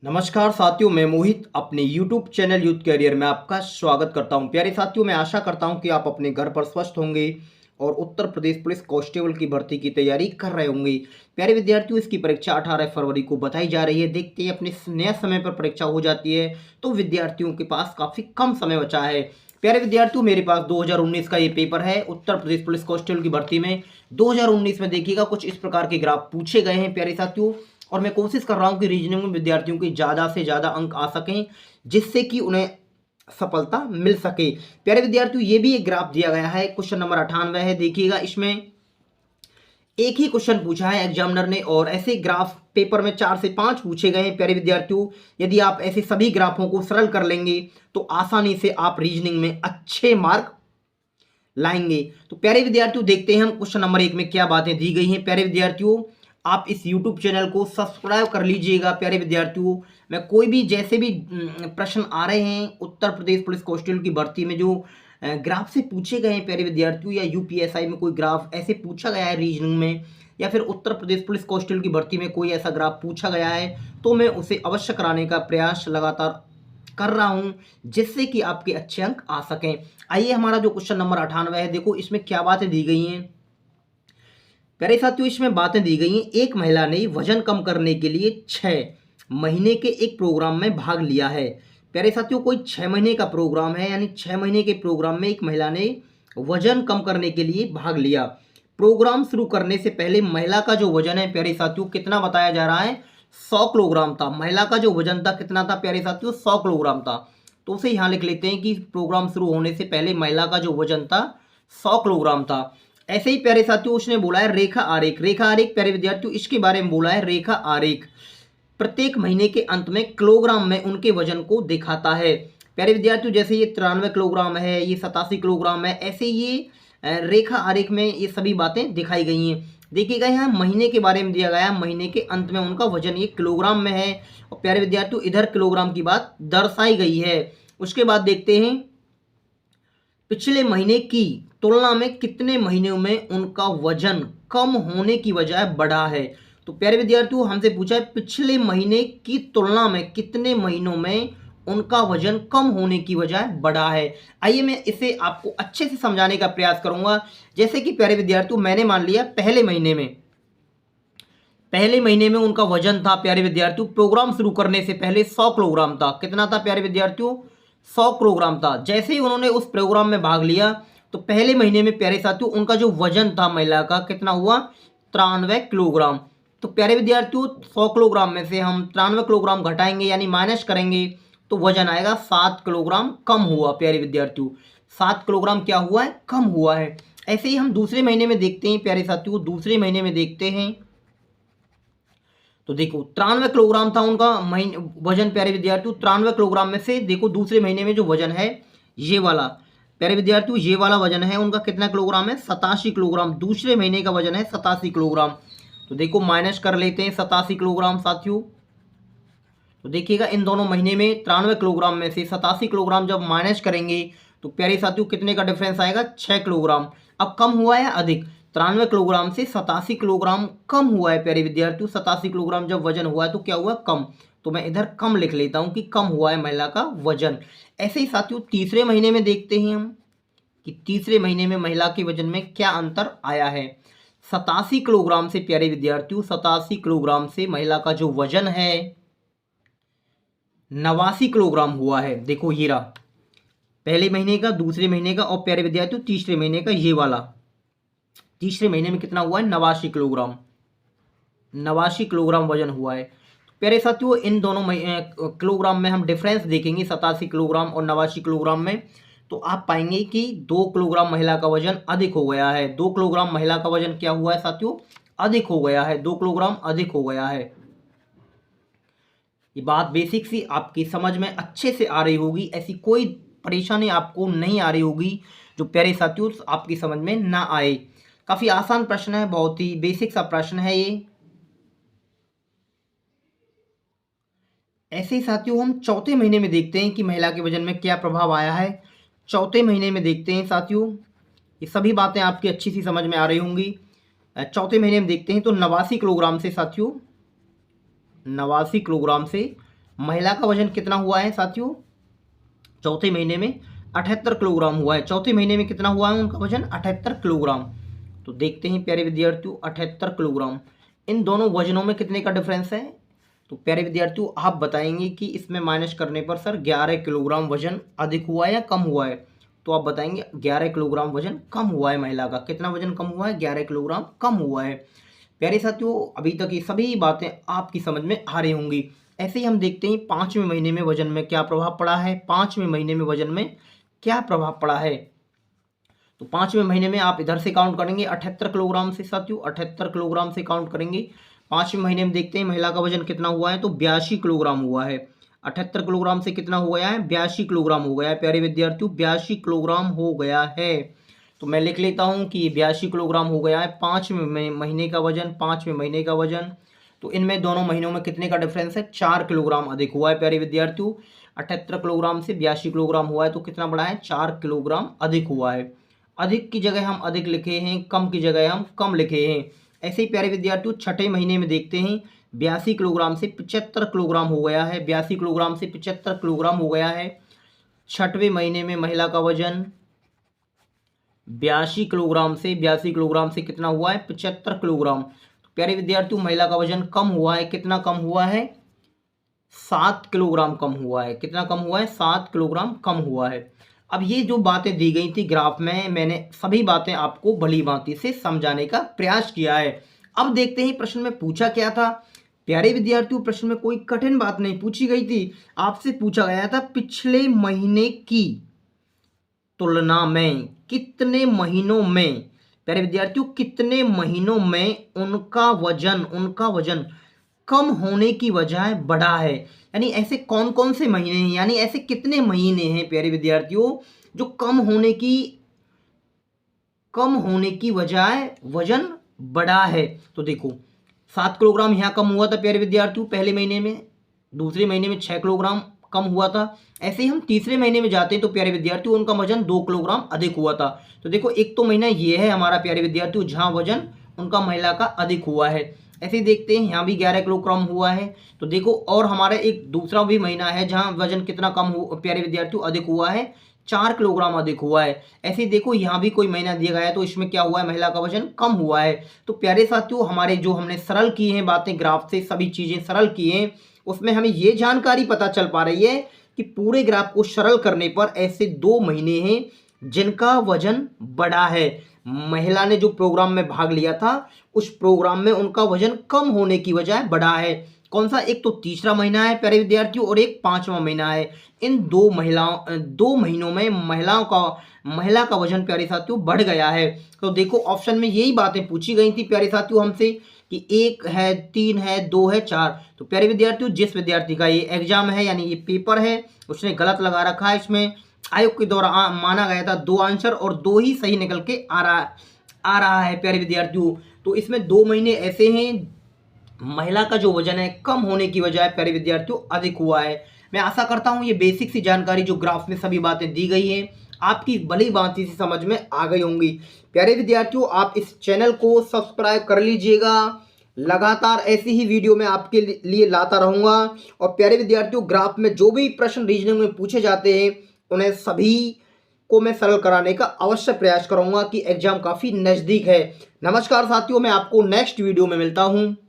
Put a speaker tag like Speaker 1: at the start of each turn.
Speaker 1: नमस्कार साथियों, मैं मोहित अपने YouTube चैनल यूथ कैरियर में आपका स्वागत करता हूं। प्यारे साथियों, मैं आशा करता हूं कि आप अपने घर पर स्वस्थ होंगे और उत्तर प्रदेश पुलिस कांस्टेबल की भर्ती की तैयारी कर रहे होंगे। प्यारे विद्यार्थियों, इसकी परीक्षा 18 फरवरी को बताई जा रही है। देखते हैं अपने नए समय पर परीक्षा हो जाती है तो विद्यार्थियों के पास काफ़ी कम समय बचा है। प्यारे विद्यार्थियों, मेरे पास 2019 का ये पेपर है उत्तर प्रदेश पुलिस कांस्टेबल की भर्ती में। 2019 में देखिएगा कुछ इस प्रकार के ग्राफ पूछे गए हैं प्यारे साथियों, और मैं कोशिश कर रहा हूं कि रीजनिंग में विद्यार्थियों के ज़्यादा से ज़्यादा अंक आ सकें, जिससे कि उन्हें सफलता मिल सके। प्यारे विद्यार्थियों, ये भी एक ग्राफ दिया गया है, क्वेश्चन नंबर 98 है। देखिएगा, इसमें एक ही क्वेश्चन पूछा है एग्जामिनर ने और ऐसे ग्राफ पेपर में 4 से 5 पूछे गए हैं। प्यारे विद्यार्थियों, यदि आप ऐसे सभी ग्राफों को सरल कर लेंगे तो आसानी से आप रीजनिंग में अच्छे मार्क लाएंगे। तो प्यारे विद्यार्थियों, देखते हैं हम क्वेश्चन नंबर 1 में क्या बातें दी गई हैं। प्यारे विद्यार्थियों, आप इस YouTube चैनल को सब्सक्राइब कर लीजिएगा। प्यारे विद्यार्थियों, मैं कोई भी जैसे भी प्रश्न आ रहे हैं उत्तर प्रदेश पुलिस कांस्टेबल की भर्ती में जो ग्राफ से पूछे गए हैं प्यारे विद्यार्थियों, या यूपीएसआई में कोई ग्राफ ऐसे पूछा गया है रीजनिंग में, या फिर उत्तर प्रदेश पुलिस कांस्टेबल की भर्ती में कोई ऐसा ग्राफ पूछा गया है, तो मैं उसे अवश्य कराने का प्रयास लगातार कर रहा हूं, जिससे कि आपके अच्छे अंक आ सकें। आइए, हमारा जो क्वेश्चन नंबर 98 है, देखो इसमें क्या बातें दी गई हैं। प्यारे साथियों, इसमें बातें दी गई हैं। एक महिला ने वजन कम करने के लिए 6 महीने के एक प्रोग्राम में भाग लिया है। प्यारे साथियों, कोई 6 महीने का प्रोग्राम है, यानी 6 महीने के प्रोग्राम में एक महिला ने वजन कम करने के लिए भाग लिया। प्रोग्राम शुरू करने से पहले महिला का जो वजन है प्यारे साथियों, कितना बताया जा रहा है? 100 किलोग्राम था। महिला का जो वजन था कितना था प्यारे साथियों? 100 किलोग्राम था। तो उसे यहाँ लिख लेते हैं कि प्रोग्राम शुरू होने से पहले महिला का जो वजन था 100 किलोग्राम था। ऐसे ही प्यारे साथियों, उसने बोला है रेखा आरेख। रेखा आरेख प्यारे विद्यार्थियों, इसके बारे में बोला है। रेखा आरेख प्रत्येक महीने के अंत में किलोग्राम में उनके वजन को दिखाता है। प्यारे विद्यार्थियों, जैसे ये 93 किलोग्राम है, ये 87 किलोग्राम है, ऐसे ये रेखा आरेख में ये सभी बातें दिखाई गई हैं। देखिएगा, यहाँ महीने के बारे में दिया गया है, महीने के अंत में उनका वजन ये किलोग्राम में है, और प्यारे विद्यार्थियों इधर किलोग्राम की बात दर्शाई गई है। उसके बाद देखते हैं, पिछले महीने की तुलना में कितने महीनों में उनका वजन कम होने की बजाय बढ़ा है। तो प्यारे विद्यार्थियों, हमसे पूछा है पिछले महीने की तुलना में कितने महीनों में उनका वजन कम होने की बजाय बढ़ा है। आइए, मैं इसे आपको अच्छे से समझाने का प्रयास करूंगा। जैसे कि प्यारे विद्यार्थियों, मैंने मान लिया पहले महीने में उनका वजन था प्यारे विद्यार्थियों, प्रोग्राम शुरू करने से पहले 100 किलोग्राम था। कितना था प्यारे विद्यार्थियों? 100 किलोग्राम था। जैसे ही उन्होंने उस प्रोग्राम में भाग लिया तो पहले महीने में प्यारे साथियों उनका जो वजन था महिला का कितना हुआ? 93 किलोग्राम। तो प्यारे विद्यार्थियों, 100 किलोग्राम में से हम 93 किलोग्राम घटाएंगे, यानी माइनस करेंगे, तो वजन आएगा 7 किलोग्राम कम हुआ। प्यारे विद्यार्थियों, 7 किलोग्राम क्या हुआ है? कम हुआ है। ऐसे ही हम दूसरे महीने में देखते हैं प्यारे साथियों, दूसरे महीने में देखते हैं तो देखो 93 किलोग्राम था उनका वजन प्यारे विद्यार्थियों। 93 किलोग्राम में से देखो दूसरे महीने में जो वजन है ये वाला, प्यारे विद्यार्थियों ये वाला वजन है उनका, कितना किलोग्राम है? 87 किलोग्राम। दूसरे महीने का वजन है 87 किलोग्राम। तो देखो माइनस कर लेते हैं 87 किलोग्राम साथियों। तो देखिएगा, इन दोनों महीने में 93 किलोग्राम में से 87 किलोग्राम जब माइनस करेंगे तो प्यारे साथियों कितने का डिफरेंस आएगा? 6 किलोग्राम। अब कम हुआ या अधिक? 93 किलोग्राम से 87 किलोग्राम कम हुआ है प्यारे विद्यार्थियों। 87 किलोग्राम जब वजन हुआ है तो क्या हुआ? कम। तो मैं इधर कम लिख लेता हूं कि कम हुआ है महिला का वजन। ऐसे ही साथियों तीसरे महीने में देखते हैं हम कि तीसरे महीने में महिला के वजन में क्या अंतर आया है। 87 किलोग्राम से प्यारे विद्यार्थियों, 87 किलोग्राम से महिला का जो वजन है 89 किलोग्राम हुआ है। देखो ये रहा पहले महीने का, दूसरे महीने का, और प्यारे विद्यार्थियों तीसरे महीने का ये वाला। तीसरे महीने में कितना हुआ है? 89 किलोग्राम। 89 किलोग्राम वजन हुआ है। प्यारे साथियों, इन दोनों किलोग्राम में हम डिफरेंस देखेंगे 87 किलोग्राम और 89 किलोग्राम में, तो आप पाएंगे कि 2 किलोग्राम महिला का वजन अधिक हो गया है। 2 किलोग्राम महिला का वजन क्या हुआ है साथियों? अधिक हो गया है। 2 किलोग्राम अधिक हो गया है। ये बात बेसिक सी आपकी समझ में अच्छे से आ रही होगी, ऐसी कोई परेशानी आपको नहीं आ रही होगी जो प्यारे साथियों आपकी समझ में ना आए। काफ़ी आसान प्रश्न है, बहुत ही बेसिक सा प्रश्न है ये। ऐसे ही साथियों हम चौथे महीने में देखते हैं कि महिला के वजन में क्या प्रभाव आया है। चौथे महीने में देखते हैं साथियों, ये सभी बातें आपकी अच्छी सी समझ में आ रही होंगी। चौथे महीने में देखते हैं तो 89 किलोग्राम से साथियों, 89 किलोग्राम से महिला का वजन कितना हुआ है साथियों, चौथे महीने में 78 किलोग्राम हुआ है। चौथे महीने में कितना हुआ है उनका वजन, 78 किलोग्राम। तो देखते हैं प्यारे विद्यार्थियों, 78 किलोग्राम, इन दोनों वजनों में कितने का डिफरेंस है। तो प्यारे विद्यार्थियों आप बताएंगे कि इसमें माइनस करने पर सर 11 किलोग्राम वजन अधिक हुआ है या कम हुआ है। तो आप बताएंगे 11 किलोग्राम वजन कम हुआ है महिला का। कितना वजन कम हुआ है, 11 किलोग्राम कम हुआ है। प्यारे साथियों अभी तक ये सभी बातें आपकी समझ में आ रही होंगी। ऐसे ही हम देखते हैं 5वें महीने में वजन में क्या प्रभाव पड़ा है। 5वें महीने में वजन में क्या प्रभाव पड़ा है, तो 5वें महीने में आप इधर से काउंट करेंगे 78 किलोग्राम से साथियों, 78 किलोग्राम से काउंट करेंगे। 5वें महीने में देखते हैं महिला का वजन कितना हुआ है, तो 82 किलोग्राम हुआ है। 78 किलोग्राम से कितना हो गया है, 82 किलोग्राम हो गया है प्यारे विद्यार्थियों, 82 किलोग्राम हो गया है। तो मैं लिख लेता हूं कि 82 किलोग्राम हो गया है 5वें महीने का वजन, 5वें महीने का वजन। तो इनमें दोनों महीनों में कितने का डिफरेंस है, 4 किलोग्राम अधिक हुआ है प्यारे विद्यार्थियों। 78 किलोग्राम से 82 किलोग्राम हुआ है, तो कितना बढ़ा है, 4 किलोग्राम अधिक हुआ है। अधिक की जगह हम अधिक लिखे हैं, कम की जगह हम कम लिखे हैं। ऐसे ही प्यारे विद्यार्थियों छठे महीने में देखते हैं 82 किलोग्राम से 75 किलोग्राम हो गया है, 82 किलोग्राम से 75 किलोग्राम हो गया है। छठवें महीने में महिला का वजन 82 किलोग्राम से कितना हुआ है, 75 किलोग्राम। तो प्यारे विद्यार्थियों महिला का वजन कम हुआ है, कितना कम हुआ है, 7 किलोग्राम कम हुआ है। कितना कम हुआ है, 7 किलोग्राम कम हुआ है। अब ये जो बातें दी गई थी ग्राफ में, मैंने सभी बातें आपको भली भांति से समझाने का प्रयास किया है। अब देखते हैं प्रश्न में पूछा क्या था। प्यारे विद्यार्थियों प्रश्न में कोई कठिन बात नहीं पूछी गई थी, आपसे पूछा गया था पिछले महीने की तुलना में कितने महीनों में, प्यारे विद्यार्थियों कितने महीनों में उनका वजन कम होने की बजाय बढ़ा है। यानी ऐसे कौन कौन से महीने हैं, यानी ऐसे कितने महीने हैं प्यारे विद्यार्थियों जो कम होने की बजाय वजन बढ़ा है। तो देखो 7 किलोग्राम यहाँ कम हुआ था प्यारे विद्यार्थियों पहले महीने में, दूसरे महीने में 6 किलोग्राम कम हुआ था। ऐसे ही हम तीसरे महीने में जाते हैं तो प्यारे विद्यार्थियों उनका वजन 2 किलोग्राम अधिक हुआ था। तो देखो एक तो महीना ये है हमारा प्यारे विद्यार्थियों जहाँ वजन उनका महिला का अधिक हुआ है। ऐसे ही देखते हैं यहाँ भी 11 किलोग्राम हुआ है। तो देखो और हमारा एक दूसरा भी महीना है जहाँ वजन कितना कम हुआ प्यारे विद्यार्थियों, अधिक हुआ है, 4 किलोग्राम अधिक हुआ है। ऐसे ही देखो यहाँ भी कोई महीना दिया गया है तो इसमें क्या हुआ है, महिला का वजन कम हुआ है। तो प्यारे साथियों हमारे जो हमने सरल की हैं बातें, ग्राफ से सभी चीज़ें सरल की हैं, उसमें हमें ये जानकारी पता चल पा रही है कि पूरे ग्राफ को सरल करने पर ऐसे 2 महीने हैं जिनका वजन बढ़ा है। महिला ने जो प्रोग्राम में भाग लिया था उस प्रोग्राम में उनका वजन कम होने की बजाय बढ़ा है। कौन सा, एक तो तीसरा महीना है प्यारे विद्यार्थियों और एक 5वां महीना है। इन 2 महीनों में महिला का वजन प्यारे साथियों बढ़ गया है। तो देखो ऑप्शन में यही बातें पूछी गई थी प्यारे साथियों हमसे कि 1 है, 3 है, 2 है, 4। तो प्यारे विद्यार्थियों जिस विद्यार्थी का ये एग्जाम है यानी ये पेपर है उसने गलत लगा रखा है। इसमें आयोग के द्वारा माना गया था 2 आंसर और 2 ही सही निकल के आ रहा है प्यारे विद्यार्थियों। तो इसमें 2 महीने ऐसे हैं महिला का जो वजन है कम होने की बजाय प्यारे विद्यार्थियों अधिक हुआ है। मैं आशा करता हूं ये बेसिक सी जानकारी जो ग्राफ में सभी बातें दी गई हैं आपकी भली भांति से समझ में आ गई होंगी। प्यारे विद्यार्थियों आप इस चैनल को सब्सक्राइब कर लीजिएगा, लगातार ऐसी ही वीडियो मैं आपके लिए लाता रहूंगा। और प्यारे विद्यार्थियों ग्राफ में जो भी प्रश्न रीजनिंग में पूछे जाते हैं उन्हें सभी को मैं सरल कराने का अवश्य प्रयास करूंगा कि एग्जाम काफ़ी नज़दीक है। नमस्कार साथियों, मैं आपको नेक्स्ट वीडियो में मिलता हूं।